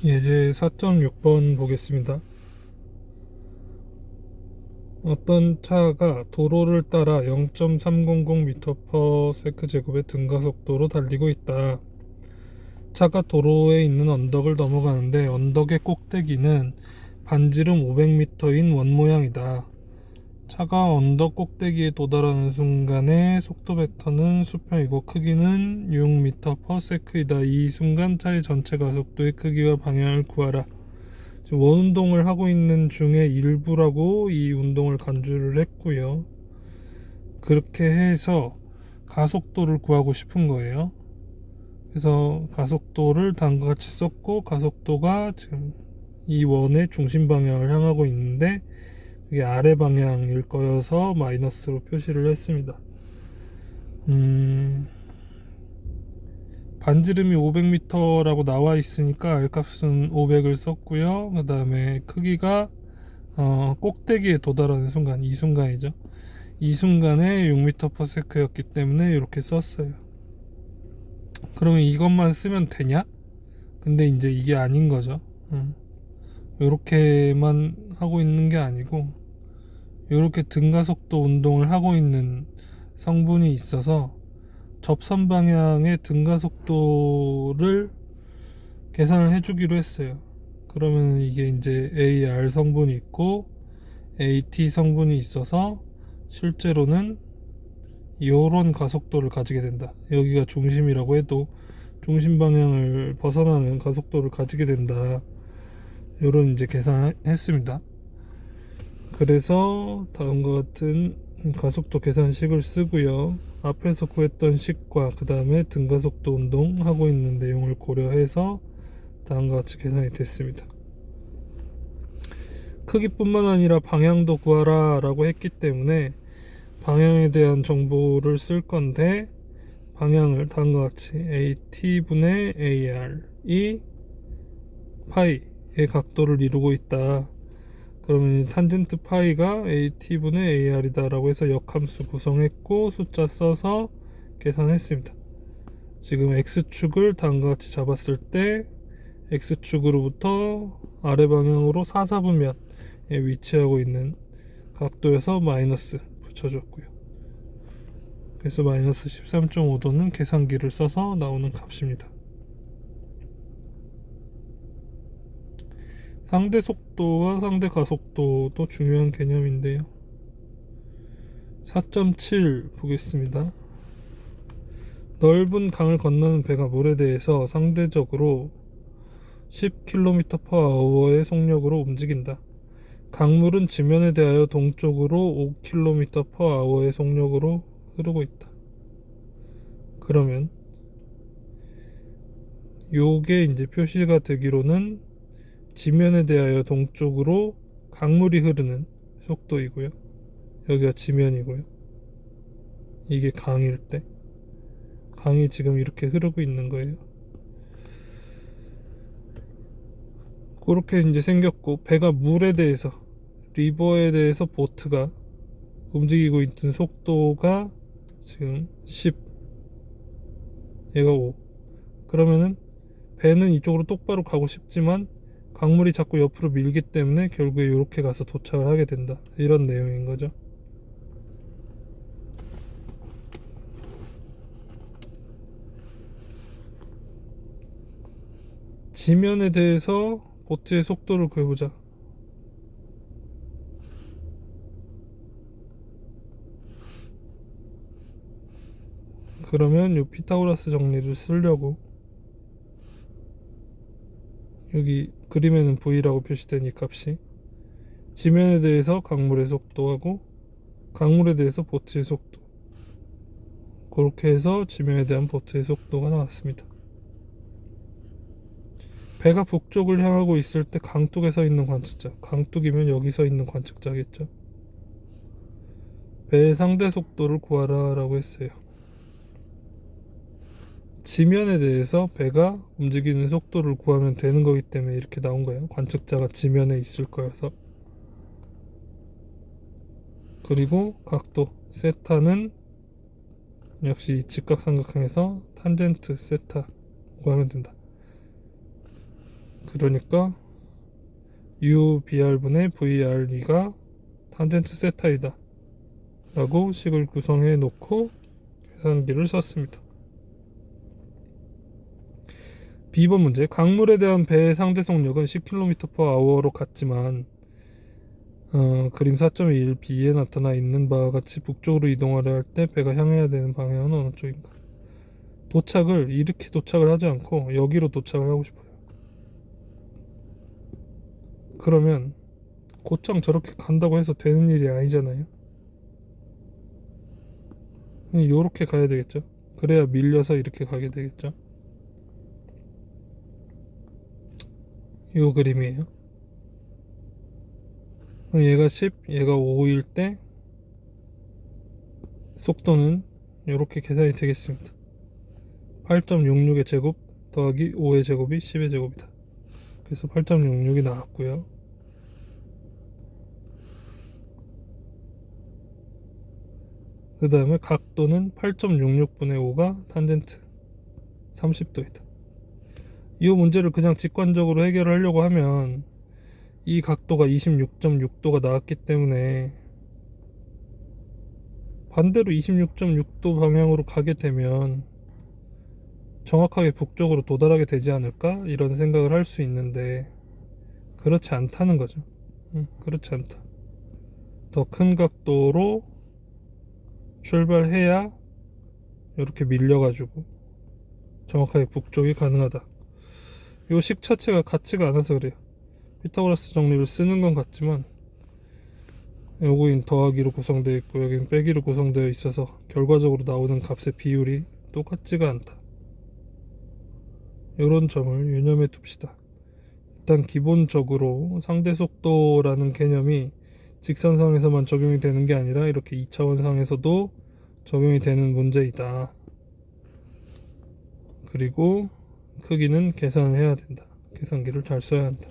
예제 4.6번 보겠습니다. 어떤 차가 도로를 따라 0.300m/s 제곱의 등가속도로 달리고 있다. 차가 도로에 있는 언덕을 넘어가는데 언덕의 꼭대기는 반지름 500m인 원 모양이다. 차가 언덕 꼭대기에 도달하는 순간의 속도 벡터는 수평이고 크기는 6m/s이다. 이 순간 차의 전체 가속도의 크기와 방향을 구하라. 원운동을 하고 있는 중에 일부라고 이 운동을 간주를 했고요. 그렇게 해서 가속도를 구하고 싶은 거예요. 그래서 가속도를 다음과 같이 썼고, 가속도가 지금 이 원의 중심 방향을 향하고 있는데 이게 아래 방향일 거여서 마이너스로 표시를 했습니다. 반지름이 500m라고 나와 있으니까 R값은 500을 썼고요. 그 다음에 크기가 꼭대기에 도달하는 순간, 이 순간이죠. 이 순간에 6m/s였기 때문에 이렇게 썼어요. 그러면 이것만 쓰면 되냐? 근데 이제 이게 아닌 거죠. 이렇게만 하고 있는 게 아니고 이렇게 등가속도 운동을 하고 있는 성분이 있어서 접선 방향의 등가속도를 계산을 해주기로 했어요. 그러면 이게 이제 AR 성분이 있고 AT 성분이 있어서 실제로는 이런 가속도를 가지게 된다. 여기가 중심이라고 해도 중심 방향을 벗어나는 가속도를 가지게 된다. 이런 이제 계산했습니다. 그래서 다음과 같은 가속도 계산식을 쓰고요. 앞에서 구했던 식과 그 다음에 등가속도 운동하고 있는 내용을 고려해서 다음과 같이 계산이 됐습니다. 크기뿐만 아니라 방향도 구하라 라고 했기 때문에 방향에 대한 정보를 쓸 건데, 방향을 다음과 같이 AT분의 AR이 파이의 각도를 이루고 있다. 그러면 탄젠트 파이가 AT분의 AR이다 라고 해서 역함수 구성했고 숫자 써서 계산했습니다. 지금 X축을 다음과 같이 잡았을 때 X축으로부터 아래 방향으로 4사분면에 위치하고 있는 각도에서 마이너스 붙여줬고요. 그래서 마이너스 13.5도는 계산기를 써서 나오는 값입니다. 상대 속도와 상대 가속도도 중요한 개념인데요. 4.7 보겠습니다. 넓은 강을 건너는 배가 물에 대해서 상대적으로 10km/h의 속력으로 움직인다. 강물은 지면에 대하여 동쪽으로 5km/h의 속력으로 흐르고 있다. 그러면 요게 이제 표시가 되기로는 지면에 대하여 동쪽으로 강물이 흐르는 속도이고요. 여기가 지면이고요. 이게 강일 때, 강이 지금 이렇게 흐르고 있는 거예요. 그렇게 이제 생겼고, 배가 물에 대해서, 리버에 대해서 보트가 움직이고 있는 속도가 지금 10, 얘가 5. 그러면은 배는 이쪽으로 똑바로 가고 싶지만 강물이 자꾸 옆으로 밀기 때문에 결국에 이렇게 가서 도착을 하게 된다. 이런 내용인 거죠. 지면에 대해서 보트의 속도를 구해보자. 그러면 이 피타고라스 정리를 쓰려고, 여기 그림에는 V라고 표시된 이 값이 지면에 대해서 강물의 속도하고 강물에 대해서 보트의 속도, 그렇게 해서 지면에 대한 보트의 속도가 나왔습니다. 배가 북쪽을 향하고 있을 때 강둑에 서 있는 관측자, 강둑이면 여기 서 있는 관측자겠죠. 배의 상대 속도를 구하라 라고 했어요. 지면에 대해서 배가 움직이는 속도를 구하면 되는 거기 때문에 이렇게 나온 거예요. 관측자가 지면에 있을 거여서. 그리고 각도 세타는 역시 직각삼각형에서 탄젠트 세타 구하면 된다. 그러니까 UBR분의 VRE가 탄젠트 세타이다 라고 식을 구성해 놓고 계산기를 썼습니다. B번 문제. 강물에 대한 배의 상대 속력은 10km/h로 같지만 그림 4.21b에 나타나 있는 바와 같이 북쪽으로 이동하려 할 때 배가 향해야 되는 방향은 어느 쪽인가? 도착을 이렇게 도착을 하지 않고 여기로 도착을 하고 싶어요. 그러면 곧장 저렇게 간다고 해서 되는 일이 아니잖아요. 요렇게 가야 되겠죠. 그래야 밀려서 이렇게 가게 되겠죠. 요 그림이에요. 얘가 10, 얘가 5일 때 속도는 이렇게 계산이 되겠습니다. 8.66의 제곱 더하기 5의 제곱이 10의 제곱이다. 그래서 8.66이 나왔고요. 그 다음에 각도는 8.66분의 5가 탄젠트 30도이다. 이 문제를 그냥 직관적으로 해결하려고 하면 이 각도가 26.6도가 나왔기 때문에 반대로 26.6도 방향으로 가게 되면 정확하게 북쪽으로 도달하게 되지 않을까? 이런 생각을 할 수 있는데 그렇지 않다는 거죠. 그렇지 않다. 더 큰 각도로 출발해야 이렇게 밀려가지고 정확하게 북쪽이 가능하다. 이 식 자체가 같지가 않아서 그래요. 피타고라스 정리를 쓰는 건 같지만 요거인 더하기로 구성되어 있고 여긴 빼기로 구성되어 있어서 결과적으로 나오는 값의 비율이 똑같지가 않다. 이런 점을 유념해 둡시다. 일단 기본적으로 상대속도라는 개념이 직선상에서만 적용이 되는 게 아니라 이렇게 2차원상에서도 적용이 되는 문제이다. 그리고 크기는 계산을 해야 된다. 계산기를 잘 써야 한다.